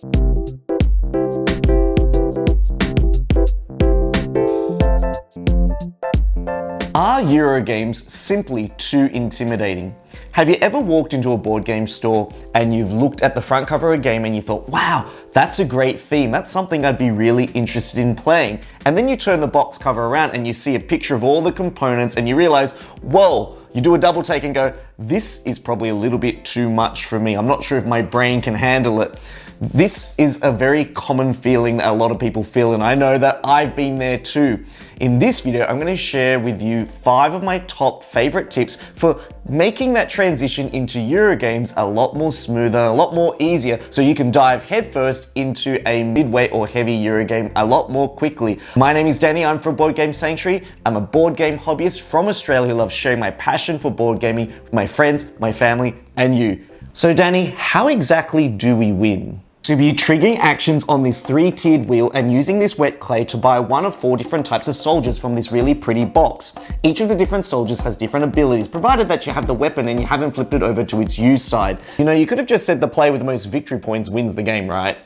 Are Eurogames simply too intimidating? Have you ever walked into a board game store and you've looked at the front cover of a game and you thought, wow, that's a great theme, that's something I'd be really interested in playing. And then you turn the box cover around and you see a picture of all the components and you realize, whoa, you do a double take and go, this is probably a little bit too much for me. I'm not sure if my brain can handle it. This is a very common feeling that a lot of people feel, and I know that I've been there too. In this video, I'm going to share with you 5 of my top favorite tips for making that transition into Eurogames a lot more smoother, a lot more easier, so you can dive headfirst into a midweight or heavy Eurogame a lot more quickly. My name is Danny, I'm from Board Game Sanctuary. I'm a board game hobbyist from Australia who loves sharing my passion for board gaming with my friends, my family, and you. So Danny, how exactly do we win? To be triggering actions on this 3-tiered wheel and using this wet clay to buy one of 4 different types of soldiers from this really pretty box. Each of the different soldiers has different abilities, provided that you have the weapon and you haven't flipped it over to its used side. You know, you could have just said the player with the most victory points wins the game, right?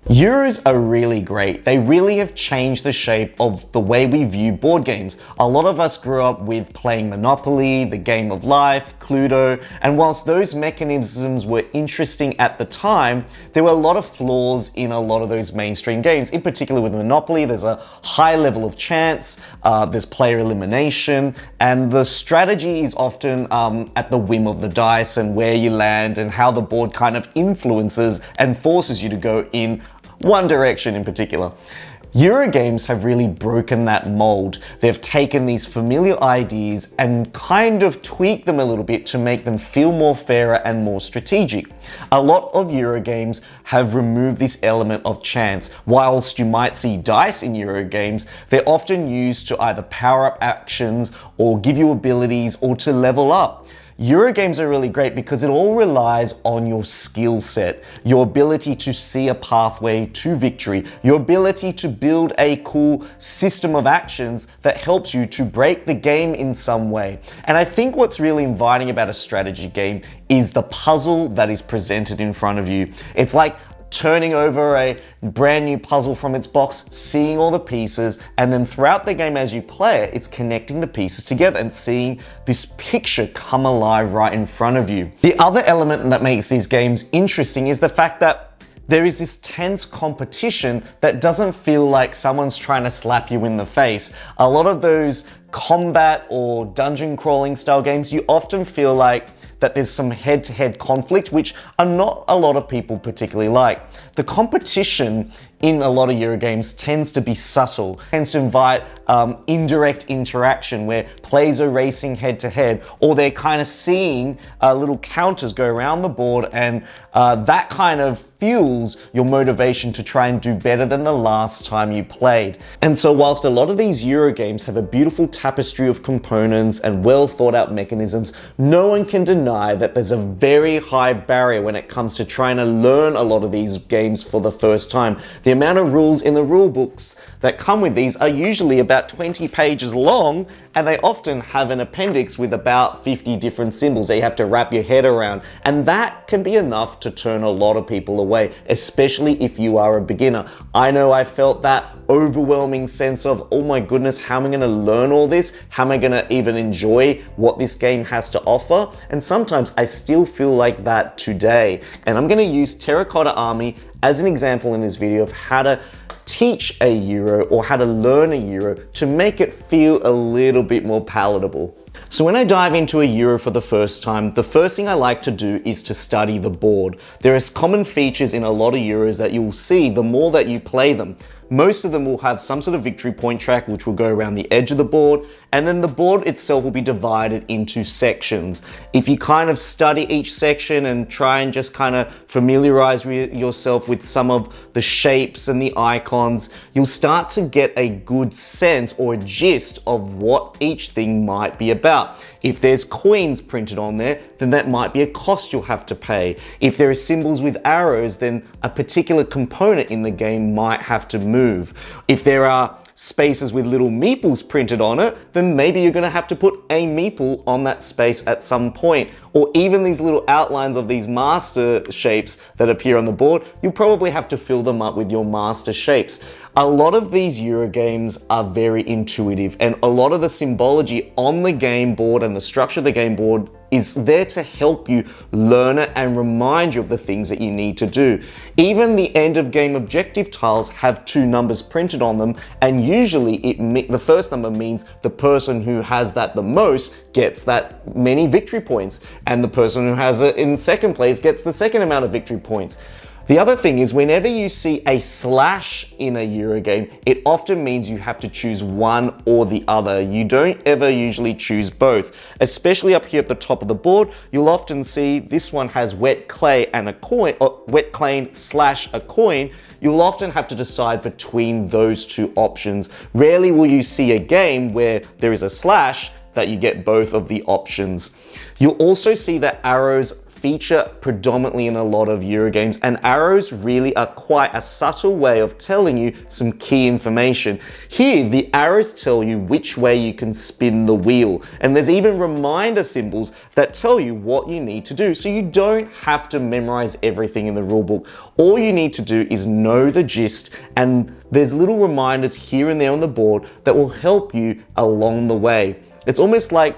Euros are really great. They really have changed the shape of the way we view board games. A lot of us grew up with playing Monopoly, the Game of Life, Cluedo, and whilst those mechanisms were interesting at the time, there were a lot of flaws in a lot of those mainstream games. In particular with Monopoly, there's a high level of chance, there's player elimination, and the strategy is often at the whim of the dice and where you land and how the board kind of influences and forces you to go in one direction in particular. Eurogames have really broken that mold. They've taken these familiar ideas and kind of tweaked them a little bit to make them feel more fairer and more strategic. A lot of Eurogames have removed this element of chance. Whilst you might see dice in Eurogames, they're often used to either power up actions or give you abilities or to level up. Eurogames are really great because it all relies on your skill set, your ability to see a pathway to victory, your ability to build a cool system of actions that helps you to break the game in some way. And I think what's really inviting about a strategy game is the puzzle that is presented in front of you. It's like turning over a brand new puzzle from its box, seeing all the pieces, and then throughout the game as you play it, it's connecting the pieces together and seeing this picture come alive right in front of you. The other element that makes these games interesting is the fact that there is this tense competition that doesn't feel like someone's trying to slap you in the face. A lot of those combat or dungeon crawling style games, you often feel like that there's some head-to-head conflict, which are not a lot of people particularly like. The competition in a lot of Eurogames tends to be subtle, tends to invite indirect interaction where players are racing head-to-head, or they're kind of seeing little counters go around the board, and that kind of fuels your motivation to try and do better than the last time you played. And so whilst a lot of these Eurogames have a beautiful tapestry of components and well thought out mechanisms, no one can deny that there's a very high barrier when it comes to trying to learn a lot of these games for the first time. The amount of rules in the rule books that come with these are usually about 20 pages long, and they often have an appendix with about 50 different symbols that you have to wrap your head around. And that can be enough to turn a lot of people away, especially if you are a beginner. I know I felt that overwhelming sense of, oh my goodness, how am I going to learn all this? How am I going to even enjoy what this game has to offer? And sometimes I still feel like that today. And I'm going to use Terracotta Army as an example in this video of how to teach a Euro or how to learn a Euro to make it feel a little bit more palatable. So when I dive into a Euro for the first time, the first thing I like to do is to study the board. There are common features in a lot of Euros that you'll see the more that you play them. Most of them will have some sort of victory point track which will go around the edge of the board, and then the board itself will be divided into sections. If you kind of study each section and try and just kind of familiarize yourself with some of the shapes and the icons, you'll start to get a good sense or a gist of what each thing might be about. If there's coins printed on there, then that might be a cost you'll have to pay. If there are symbols with arrows, then a particular component in the game might have to move. If there are spaces with little meeples printed on it, then maybe you're gonna have to put a meeple on that space at some point. Or even these little outlines of these master shapes that appear on the board, you'll probably have to fill them up with your master shapes. A lot of these Eurogames are very intuitive, and a lot of the symbology on the game board and the structure of the game board is there to help you learn it and remind you of the things that you need to do. Even the end of game objective tiles have 2 numbers printed on them, and usually the first number means the person who has that the most gets that many victory points, and the person who has it in second place gets the second amount of victory points. The other thing is, whenever you see a slash in a Eurogame, it often means you have to choose one or the other. You don't ever usually choose both. Especially up here at the top of the board, you'll often see this one has wet clay and a coin, or wet clay slash a coin. You'll often have to decide between those 2 options. Rarely will you see a game where there is a slash that you get both of the options. You'll also see that arrows feature predominantly in a lot of Eurogames, and arrows really are quite a subtle way of telling you some key information. Here, the arrows tell you which way you can spin the wheel, and there's even reminder symbols that tell you what you need to do, so you don't have to memorize everything in the rulebook. All you need to do is know the gist, and there's little reminders here and there on the board that will help you along the way. It's almost like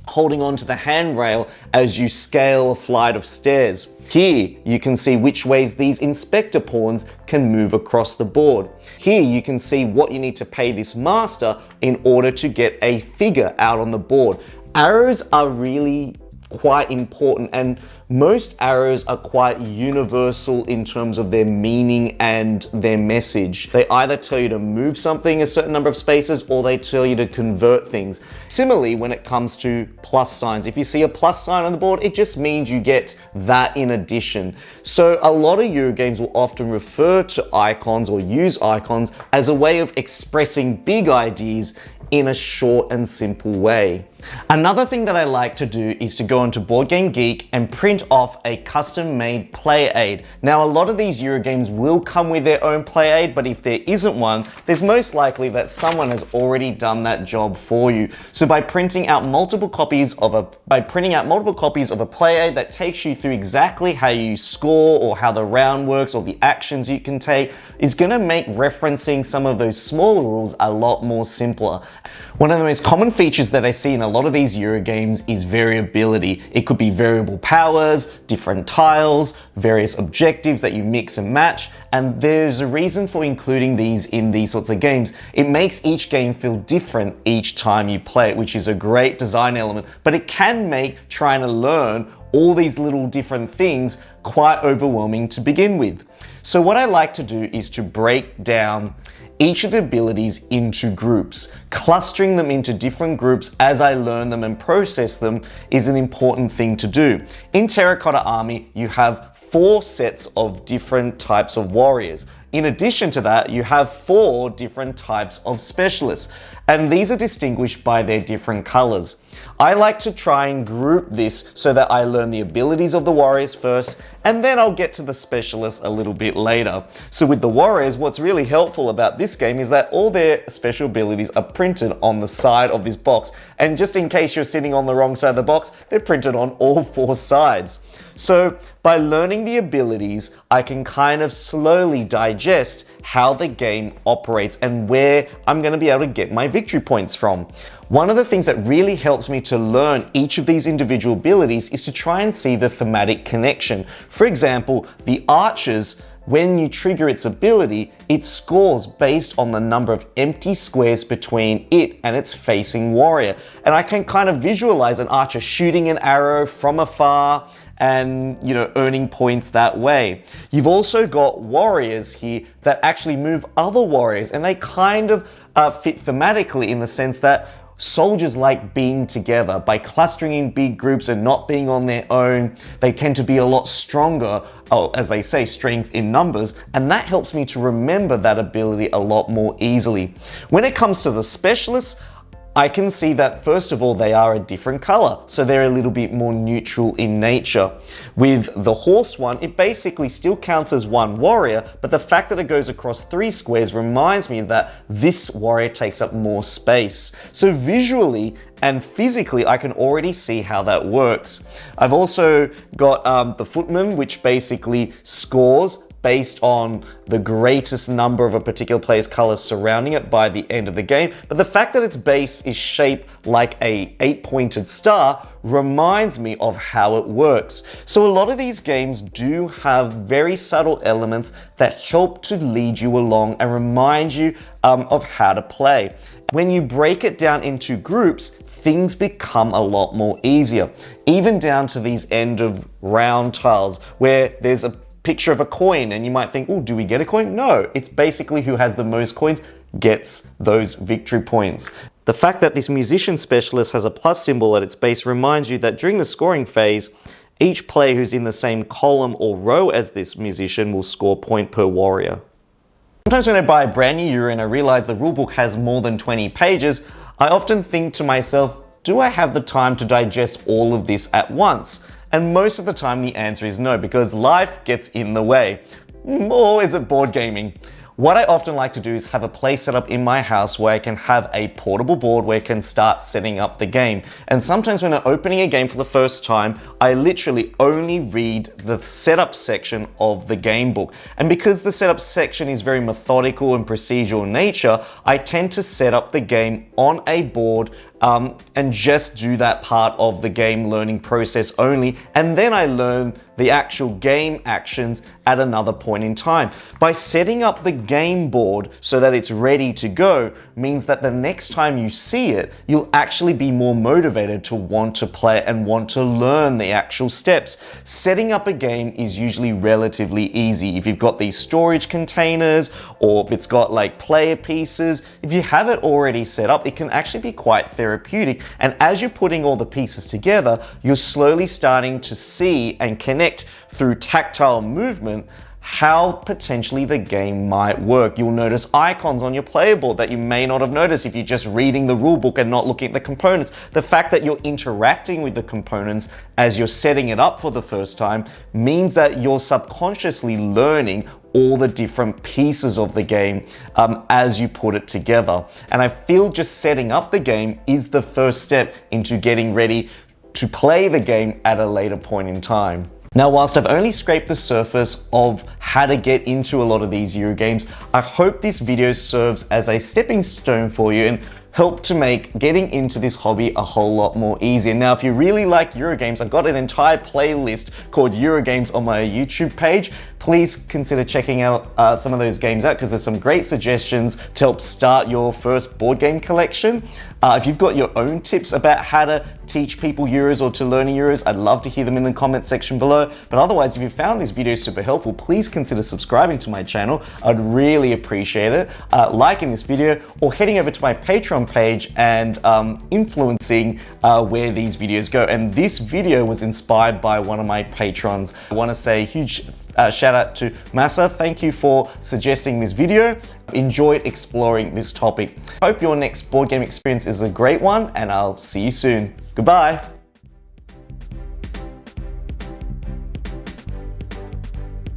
holding on to the handrail as you scale a flight of stairs. Here, you can see which ways these inspector pawns can move across the board. Here, you can see what you need to pay this master in order to get a figure out on the board. Arrows are really quite important, and most arrows are quite universal in terms of their meaning and their message. They either tell you to move something a certain number of spaces, or they tell you to convert things. Similarly, when it comes to plus signs, if you see a plus sign on the board, it just means you get that in addition. So a lot of Eurogames will often refer to icons or use icons as a way of expressing big ideas in a short and simple way. Another thing that I like to do is to go onto BoardGameGeek and print off a custom-made play aid. Now, a lot of these Eurogames will come with their own play aid, but if there isn't one, there's most likely that someone has already done that job for you. So by printing out multiple copies of a play aid that takes you through exactly how you score or how the round works or the actions you can take, is gonna make referencing some of those smaller rules a lot more simpler. One of the most common features that I see in a lot of these Eurogames is variability. It could be variable powers, different tiles, various objectives that you mix and match, and there's a reason for including these in these sorts of games. It makes each game feel different each time you play it, which is a great design element, but it can make trying to learn all these little different things quite overwhelming to begin with. So what I like to do is to break down each of the abilities into groups. Clustering them into different groups as I learn them and process them is an important thing to do. In Terracotta Army, you have 4 sets of different types of warriors. In addition to that, you have 4 different types of specialists, and these are distinguished by their different colors. I like to try and group this so that I learn the abilities of the warriors first, and then I'll get to the specialists a little bit later. So with the warriors, what's really helpful about this game is that all their special abilities are printed on the side of this box, and just in case you're sitting on the wrong side of the box, they're printed on all 4 sides. So by learning the abilities, I can kind of slowly digest how the game operates and where I'm going to be able to get my victory points from. One of the things that really helps me to learn each of these individual abilities is to try and see the thematic connection. For example, the archers, when you trigger its ability, it scores based on the number of empty squares between it and its facing warrior. And I can kind of visualize an archer shooting an arrow from afar and, earning points that way. You've also got warriors here that actually move other warriors, and they kind of fit thematically in the sense that soldiers like being together. By clustering in big groups and not being on their own, they tend to be a lot stronger, as they say, strength in numbers, and that helps me to remember that ability a lot more easily. When it comes to the specialists, I can see that first of all, they are a different color, so they're a little bit more neutral in nature. With the horse one, it basically still counts as one warrior, but the fact that it goes across 3 squares reminds me that this warrior takes up more space. So visually and physically, I can already see how that works. I've also got the footman, which basically scores based on the greatest number of a particular player's colors surrounding it by the end of the game. But the fact that its base is shaped like a 8-pointed star reminds me of how it works. So a lot of these games do have very subtle elements that help to lead you along and remind you of how to play. When you break it down into groups, things become a lot more easier. Even down to these end of round tiles where there's a picture of a coin and you might think, oh, do we get a coin? No, it's basically who has the most coins gets those victory points. The fact that this musician specialist has a plus symbol at its base reminds you that during the scoring phase, each player who's in the same column or row as this musician will score a point per warrior. Sometimes when I buy a brand new Euro and I realize the rulebook has more than 20 pages, I often think to myself, do I have the time to digest all of this at once? And most of the time the answer is no, because life gets in the way. Or is it board gaming? What I often like to do is have a place set up in my house where I can have a portable board where I can start setting up the game. And sometimes when I'm opening a game for the first time, I literally only read the setup section of the game book. And because the setup section is very methodical and procedural in nature, I tend to set up the game on a board and just do that part of the game learning process only. And then I learn the actual game actions at another point in time. By setting up the game board so that it's ready to go means that the next time you see it, you'll actually be more motivated to want to play and want to learn the actual steps. Setting up a game is usually relatively easy. If you've got these storage containers or if it's got like player pieces, if you have it already set up, it can actually be quite therapeutic. And as you're putting all the pieces together, you're slowly starting to see and connect through tactile movement how potentially the game might work. You'll notice icons on your player board that you may not have noticed if you're just reading the rulebook and not looking at the components. The fact that you're interacting with the components as you're setting it up for the first time means that you're subconsciously learning all the different pieces of the game as you put it together. And I feel just setting up the game is the first step into getting ready to play the game at a later point in time. Now, whilst I've only scraped the surface of how to get into a lot of these Euro games, I hope this video serves as a stepping stone for you and help to make getting into this hobby a whole lot more easier. Now, if you really like Euro games, I've got an entire playlist called Euro Games on my YouTube page. Please consider checking out some of those games out because there's some great suggestions to help start your first board game collection. If you've got your own tips about how to teach people Euros or to learn Euros, I'd love to hear them in the comment section below. But otherwise, if you found this video super helpful, please consider subscribing to my channel. I'd really appreciate it. Liking this video or heading over to my Patreon page and influencing where these videos go. And this video was inspired by one of my patrons. I want to say a huge shout out to Massa. Thank you for suggesting this video. Enjoyed exploring this topic. Hope your next board game experience is a great one, and I'll see you soon. Goodbye.